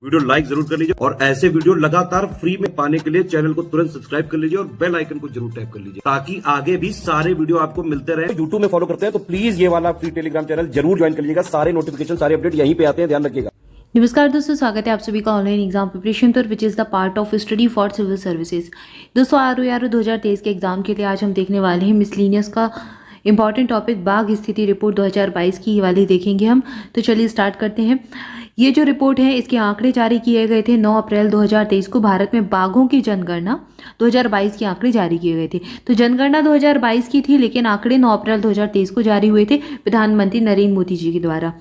Video like जरूर कर लीजिए और ऐसे वीडियो लगातार फ्री में पाने के लिए चैनल को तुरंत सब्सक्राइब कर लीजिए और बेल आइकन को जरूर टैप कर लीजिए ताकि आगे भी सारे वीडियो आपको मिलते रहे। यूट्यूब में फॉलो करते हैं तो प्लीज ये वाला फ्री टेलीग्राम चैनल जरूर ज्वाइन कर लीजिएगा। सारे नोटिफिकेशन सारे अपडेट यहीं पे आते हैं, ध्यान रखिएगा। नमस्कार दोस्तों, स्वागत है आप सभी का ऑनलाइन एग्जाम प्रिपरेशन पर which is the part of study for civil services. दोस्तों ROAR 2023 के एग्जाम के लिए आज हम देखने वाले हैं मिसलिनियस का इंपॉर्टेंट टॉपिक बाघ स्थिति रिपोर्ट 2022 की, ये वाली देखेंगे हम। तो चलिए स्टार्ट करते हैं। ये जो रिपोर्ट है इसके आंकड़े जारी किए गए थे 9 अप्रैल 2023 को। भारत में बाघों की जनगणना 2022 के आंकड़े जारी किए गए थे। तो जनगणना 2022 की थी लेकिन आंकड़े 9 अप्रैल 2023 को जारी हुए थे प्रधानमंत्री नरेंद्र मोदी जी के द्वारा।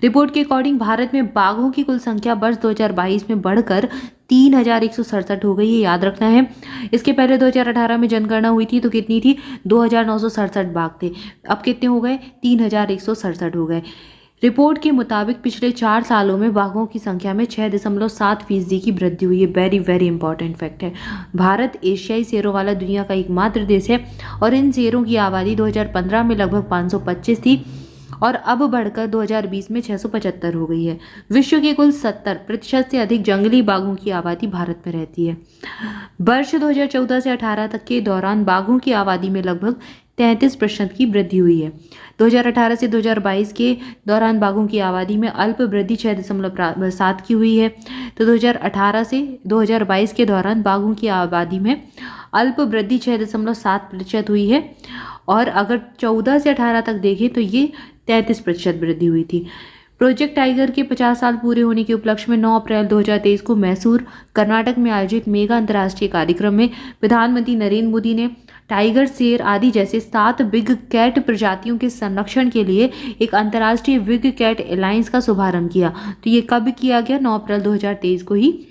रिपोर्ट के अकॉर्डिंग भारत में बाघों की कुल संख्या वर्ष 2022 में बढ़कर 3167 हो गई है, याद रखना है। इसके पहले 2018 में जनगणना हुई थी तो कितनी थी, 2967 बाघ थे। अब कितने हो गए, 3167 हो गए। रिपोर्ट के मुताबिक पिछले 4 सालों में बाघों की संख्या में 6.7% की वृद्धि हुई है। वेरी वेरी इंपॉर्टेंट फैक्ट है। भारत एशियाई शेरों वाला दुनिया का एकमात्र देश है और इन शेरों की आबादी 2015 में लगभग 525 थी और अब बढ़कर 2020 में 675 हो गई है। विश्व के कुल 70% से अधिक जंगली बाघों की आबादी भारत में रहती है। वर्ष 2014 से 18 तक के दौरान बाघों की आबादी में लगभग 33% की वृद्धि हुई है। 2018 से 2022 के दौरान बाघों की आबादी में अल्प वृद्धि 6.7 की हुई है। तो 2018 से 2022 के दौरान बाघों की आबादी में अल्प वृद्धि 6.7% हुई है और अगर 14 से 18 तक देखें तो ये 33% वृद्धि हुई थी। प्रोजेक्ट टाइगर के 50 साल पूरे होने के उपलक्ष्य में 9 अप्रैल 2023 को मैसूर, कर्नाटक में आयोजित मेगा अंतर्राष्ट्रीय कार्यक्रम में प्रधानमंत्री नरेंद्र मोदी ने टाइगर, शेर आदि जैसे 7 बिग कैट प्रजातियों के संरक्षण के लिए एक अंतर्राष्ट्रीय बिग कैट अलायंस का शुभारंभ किया। तो ये कब किया गया, 9 अप्रैल 2023 को ही।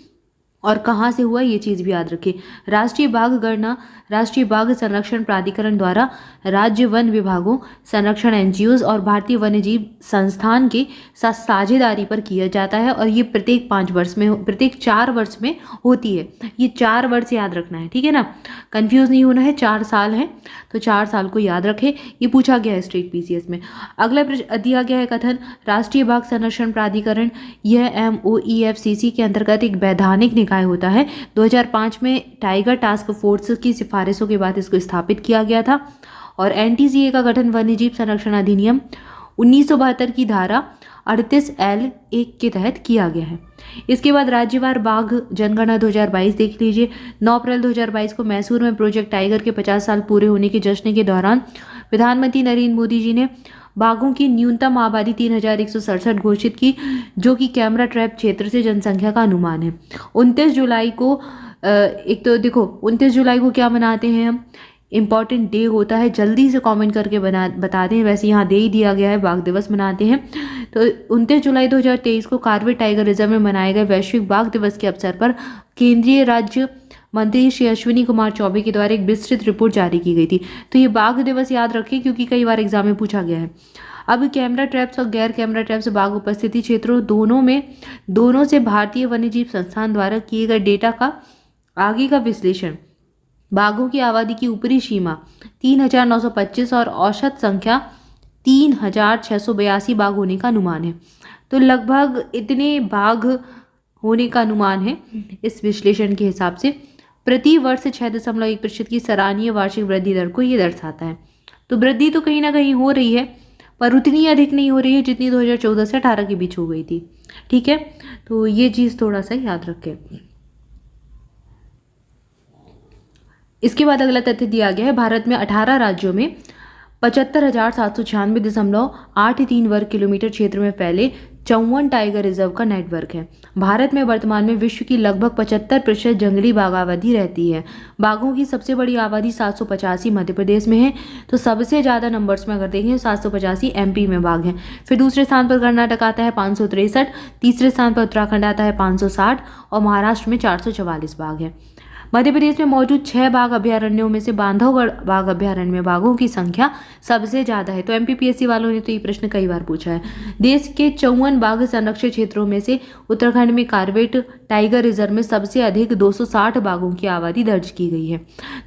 और कहाँ से हुआ ये चीज़ भी याद रखें। राष्ट्रीय बाघ गणना राष्ट्रीय बाघ संरक्षण प्राधिकरण द्वारा राज्य वन विभागों, संरक्षण NGOs और भारतीय वन्यजीव संस्थान के साथ साझेदारी पर किया जाता है और ये प्रत्येक 4 वर्ष में होती है। ये 4 वर्ष याद रखना है, ठीक है ना, कंफ्यूज नहीं होना है। 4 साल है तो 4 साल को याद रखें। ये पूछा गया है स्टेट PCS में। अगला दिया गया है कथन, राष्ट्रीय बाघ संरक्षण प्राधिकरण यह MOEFCC के अंतर्गत एक वैधानिक निकाय होता है। 2005 में टाइगर टास्क फोर्स की सिफारिशों के बाद इसको स्थापित किया गया था और NTCA का गठन वन्यजीव संरक्षण अधिनियम 1972 की धारा 38L(1) के तहत किया गया है। इसके बाद राज्यवार बाघ जनगणना 2022 देख लीजिए। 9 अप्रैल 2022 को मैसूर में प्रोजेक्ट टाइगर के 50 साल पूरे होने के जश्न के दौरान प्रधानमंत्री नरेंद्र मोदी जी ने बाघों की न्यूनतम आबादी 3167 घोषित की, जो कि कैमरा ट्रैप क्षेत्र से जनसंख्या का अनुमान है। 29 जुलाई को एक तो देखो 29 जुलाई को क्या मनाते हैं हम, इम्पॉर्टेंट डे होता है, जल्दी से कमेंट करके बता दें। वैसे यहाँ दे ही दिया गया है, बाघ दिवस मनाते हैं। तो 29 जुलाई 2023 को कार्बेट टाइगर रिजर्व में मनाए गए वैश्विक बाघ दिवस के अवसर पर केंद्रीय राज्य मंत्री श्री अश्विनी कुमार चौबे के द्वारा एक विस्तृत रिपोर्ट जारी की गई थी। तो ये बाघ दिवस याद रखें क्योंकि कई बार एग्जाम में पूछा गया है। अब कैमरा ट्रैप्स और गैर कैमरा ट्रैप्स बाघ उपस्थिति क्षेत्रों दोनों से भारतीय वन्यजीव संस्थान द्वारा किए गए डेटा का आगे का विश्लेषण। बाघों की आबादी की ऊपरी सीमा 3925 और औसत संख्या 3682 बाघ होने का अनुमान है। तो लगभग इतने बाघ होने का अनुमान है इस विश्लेषण के हिसाब से। प्रति वर्ष 6.1% की सराहनीय वार्षिक वृद्धि दर को ये दर्शाता है। तो वृद्धि तो कहीं ना कहीं हो रही है पर उतनी अधिक नहीं हो रही है जितनी 2014 से 18 के बीच हो गई थी, ठीक है। तो ये चीज़ थोड़ा सा याद रखें। इसके बाद अगला तथ्य दिया गया है, भारत में 18 राज्यों में 75,796.83 वर्ग किलोमीटर क्षेत्र में फैले 54 टाइगर रिजर्व का नेटवर्क है। भारत में वर्तमान में विश्व की लगभग 75% जंगली बाघ आबादी रहती है। बाघों की सबसे बड़ी आबादी 785 मध्य प्रदेश में है। तो सबसे ज़्यादा नंबर्स में अगर देखें 785 MP में बाघ हैं। फिर दूसरे स्थान पर कर्नाटक आता है 563, तीसरे स्थान पर उत्तराखंड आता है 560 और महाराष्ट्र में 444 बाघ है। मध्य प्रदेश में मौजूद 6 बाघ अभ्यारण्यों में से बांधवगढ़ बाघ अभ्यारण्य में बाघों की संख्या सबसे ज़्यादा है। तो MPPSC वालों ने तो ये प्रश्न कई बार पूछा है। देश के 54 बाघ संरक्षित क्षेत्रों में से उत्तराखंड में कार्बेट टाइगर रिजर्व में सबसे अधिक 260 बाघों की आबादी दर्ज की गई है।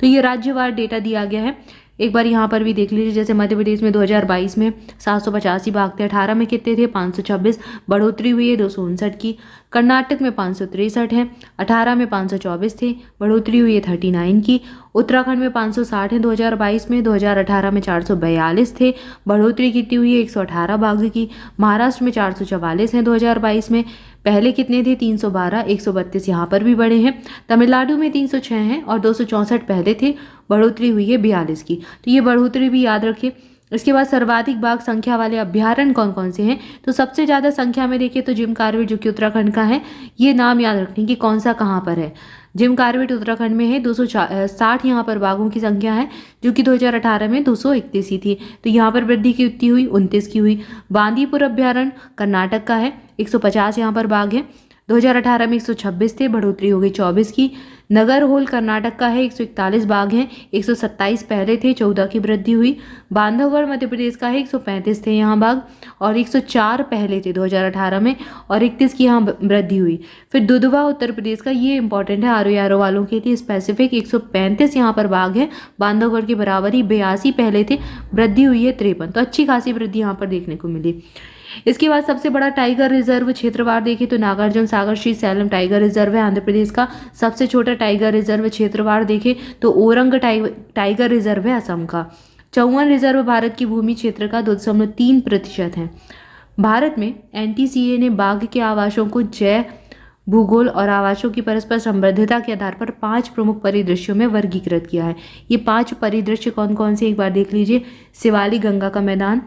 तो ये राज्यवार डेटा दिया गया है। एक बार यहाँ पर भी देख लीजिए, जैसे मध्य प्रदेश में 2022 में 785 बाघ थे, 18 में कितने थे 526, बढ़ोतरी हुई है 259 की। कर्नाटक में 563 है, 18 में 524 थे, बढ़ोतरी हुई है 39 की। उत्तराखंड में 560 है 2022 में, 2018 में 442 थे, बढ़ोतरी कितनी हुई है 118 बाघ की। महाराष्ट्र में 444 हैं 2022 में, पहले कितने थे 312, 132 यहाँ पर भी बढ़े हैं। तमिलनाडु में 306 हैं और 264 पहले थे, बढ़ोतरी हुई है 42 की। तो ये बढ़ोतरी भी याद रखिए। इसके बाद सर्वाधिक बाघ संख्या वाले अभ्यारण्य कौन कौन से हैं, तो सबसे ज़्यादा संख्या में देखिए तो जिम कॉर्बेट जो कि उत्तराखंड का है, ये नाम याद रखने की कौन सा कहाँ पर है। जिम कॉर्बेट उत्तराखंड में है, 260 यहाँ पर बाघों की संख्या है, जो कि 2018 में 231 ही थी। तो यहाँ पर वृद्धि कितनी हुई 29 की हुई। बांदीपुर अभ्यारण्य कर्नाटक का है, 150 यहाँ पर बाघ है, 2018 में 126 थे, बढ़ोतरी हो गई 24 की। नगरहोल कर्नाटक का है, 141 बाघ हैं, 127 पहले थे, 14 की वृद्धि हुई। बांधवगढ़ मध्य प्रदेश का है, 135 थे यहाँ बाघ और 104 पहले थे 2018 में, और 31 की यहाँ वृद्धि हुई। फिर दुधवा उत्तर प्रदेश का, ये इंपॉर्टेंट है आरो वालों के लिए स्पेसिफिक, 135 यहाँ पर बाघ है, बांधवगढ़ के बराबर ही, 82 पहले थे, वृद्धि हुई है 53। तो अच्छी खासी वृद्धि यहाँ पर देखने को मिली। इसके बाद सबसे बड़ा टाइगर रिजर्व क्षेत्रवार देखें तो Nagarjuna Sagar Shri slam tiger reserve है आंध्र प्रदेश का। सबसे छोटा टाइगर रिजर्व क्षेत्रवार देखें तो ओरंग टाइगर रिजर्व है असम का। 54 रिजर्व भारत की भूमि क्षेत्र का 2.3% है। भारत में NTCA ने बाघ के आवासों को जैव, भूगोल और आवासों की परस्पर संबद्धता के आधार पर 5 प्रमुख परिदृश्यों में वर्गीकृत किया है। ये 5 परिदृश्य कौन कौन से एक बार देख लीजिए। शिवालिक गंगा का मैदान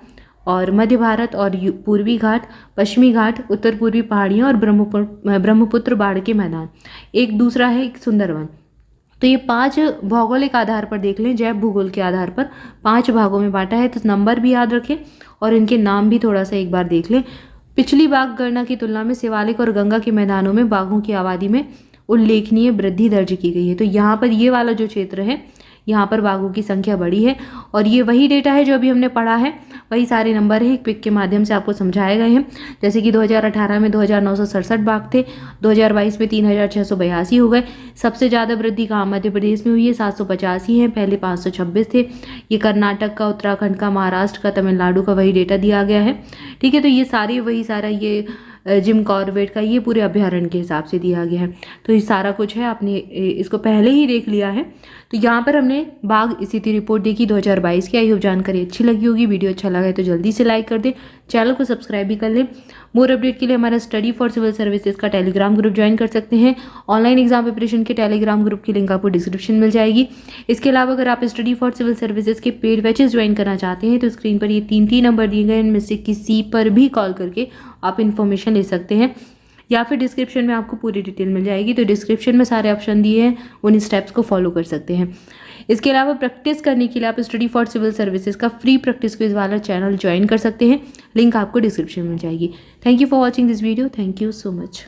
और मध्य भारत और पूर्वी घाट, पश्चिमी घाट, उत्तर पूर्वी पहाड़ियाँ और ब्रह्मपुत्र बाढ़ के मैदान। एक दूसरा है एक सुंदरवन। तो ये 5 भौगोलिक आधार पर देख लें, जैव भूगोल के आधार पर 5 भागों में बांटा है। तो नंबर भी याद रखें और इनके नाम भी थोड़ा सा एक बार देख लें। पिछली बाघ गणना की तुलना में शिवालिक और गंगा के मैदानों में बाघों की आबादी में उल्लेखनीय वृद्धि दर्ज की गई है। तो यहाँ पर ये वाला जो क्षेत्र है, यहाँ पर बाघों की संख्या बढ़ी है और ये वही डेटा है जो अभी हमने पढ़ा है, वही सारे नंबर है, एक पिक के माध्यम से आपको समझाए गए हैं। जैसे कि 2018 में 2967 बाघ थे, 2022 में 3682 हो गए। सबसे ज़्यादा वृद्धि कहाँ मध्य प्रदेश में हुई है, 785 हैं, पहले 526 थे। ये कर्नाटक का, उत्तराखंड का, महाराष्ट्र का, तमिलनाडु का वही डेटा दिया गया है। ठीक है, तो ये सारे वही सारा ये जिम कॉर्बेट का ये पूरे अभ्यारण्य के हिसाब से दिया गया है। तो ये सारा कुछ है, आपने इसको पहले ही देख लिया है। तो यहाँ पर हमने बाघ स्थिति रिपोर्ट देखी 2022 की। आई होप जानकारी अच्छी लगी होगी। वीडियो अच्छा लगा है तो जल्दी से लाइक कर दें, चैनल को सब्सक्राइब भी कर लें। मोर अपडेट के लिए हमारा स्टडी फॉर सिविल सर्विसेज का टेलीग्राम ग्रुप ज्वाइन कर सकते हैं। ऑनलाइन एग्जाम प्रिपरेशन के टेलीग्राम ग्रुप की लिंक आपको डिस्क्रिप्शन मिल जाएगी। इसके अलावा अगर आप स्टडी फॉर सिविल सर्विसेज के पेड बैचेस ज्वाइन करना चाहते हैं तो स्क्रीन पर ये 3 नंबर दिए गए, इनमें से किसी पर भी कॉल करके आप इन्फॉर्मेशन ले सकते हैं, या फिर डिस्क्रिप्शन में आपको पूरी डिटेल मिल जाएगी। तो डिस्क्रिप्शन में सारे ऑप्शन दिए हैं, उन स्टेप्स को फॉलो कर सकते हैं। इसके अलावा प्रैक्टिस करने के लिए आप स्टडी फॉर सिविल सर्विसेज का फ्री प्रैक्टिस क्विज वाला चैनल ज्वाइन कर सकते हैं, लिंक आपको डिस्क्रिप्शन में मिल जाएगी। Thank you for watching this video. Thank you so much.